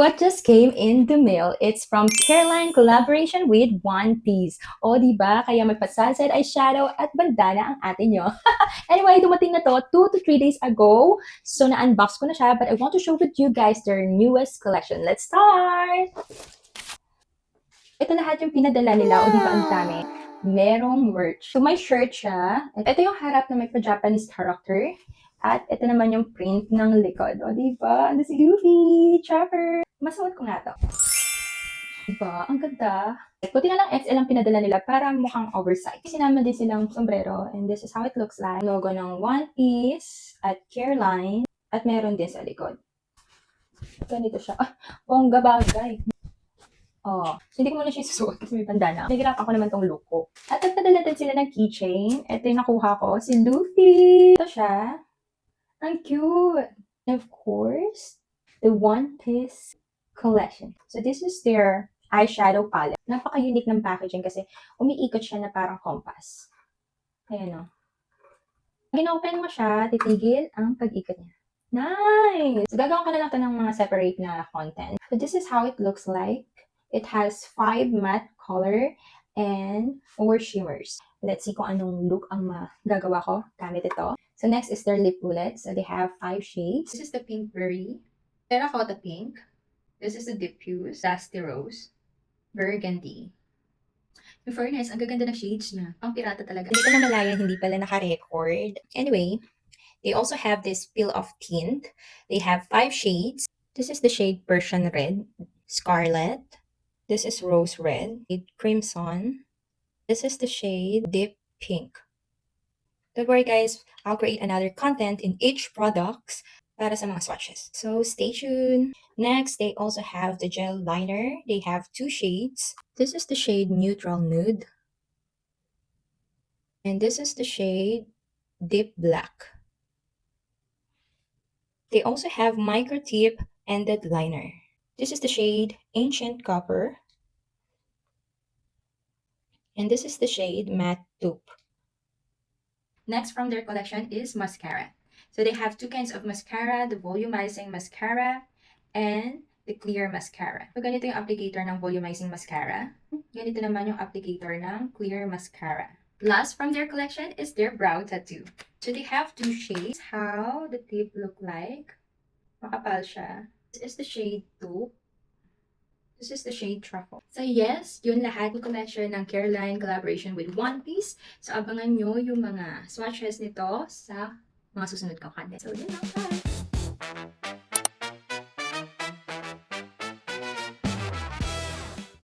What just came in the mail? It's from Careline collaboration with One Piece. O, diba? Kaya magpa-sunset eyeshadow at bandana ang atin nyo. Anyway, dumating na to 2 to 3 days ago. So, na-unbox ko na siya. But I want to show with you guys their newest collection. Let's start! Ito lahat yung pinadala nila. O, diba? Ang dami. Merong merch. So, may shirt siya. Ito yung harap na may pa-Japanese character. At ito naman yung print ng likod. O, diba? Ano si Luffy? Chopper! Masuot ko nga to. Diba? Ang ganda. Buti na lang XL ang pinadala nila para mukhang oversized. Sinama din silang sombrero and this is how it looks like. Logo ng One Piece at Careline at meron din sa likod. Ganito siya. Bongga bagay. Oh, so hindi ko muna siya susuot kasi may bandana. Nagirap ako naman tong look ko. At nagpadala din sila ng keychain. Ito yung nakuha ko, si Luffy. Ito siya. Ang cute. And of course, the One Piece collection. So this is their eyeshadow palette. Napaka-unique ng packaging kasi umiikot siya na parang compass. Ayan o. Pag in-open mo siya, titigil ang pag-ikot niya. Nice! So gagawin ko na lang ito ng mga separate na content. So this is how it looks like. It has 5 matte color and 4 shimmers. Let's see kung anong look ang magagawa ko gamit ito. So next is their lip bullet. So they have 5 shades. This is the pink berry, terracotta pink. This is the diffuse, dusty rose, burgundy. In fairness, ang gaganda ng shades niya. Pang pirata talaga. Hindi ko na malaya, hindi pala naka-record. Anyway, they also have this peel-off tint. They have 5 shades. This is the shade Persian Red, Scarlet. This is Rose Red, Crimson. This is the shade Deep Pink. Don't worry guys, I'll create another content in each products para sa mga swatches. So stay tuned. Next, they also have the gel liner. They have 2 shades. This is the shade Neutral Nude. And this is the shade Deep Black. They also have micro tip ended liner. This is the shade Ancient Copper. And this is the shade Matte Taupe. Next from their collection is mascara. So they have 2 kinds of mascara, the volumizing mascara and the clear mascara. So ganito yung applicator ng volumizing mascara. Ganito naman yung applicator ng clear mascara. Last from their collection is their brow tattoo. So they have 2 shades. How the tip look like? Makapal siya. This is the shade Taupe. This is the shade Truffle. So yes, yun lahat yung collection ng Careline collaboration with One Piece. So abangan nyo yung mga swatches nito sa mga susunod kong content. So yun lang. Bye!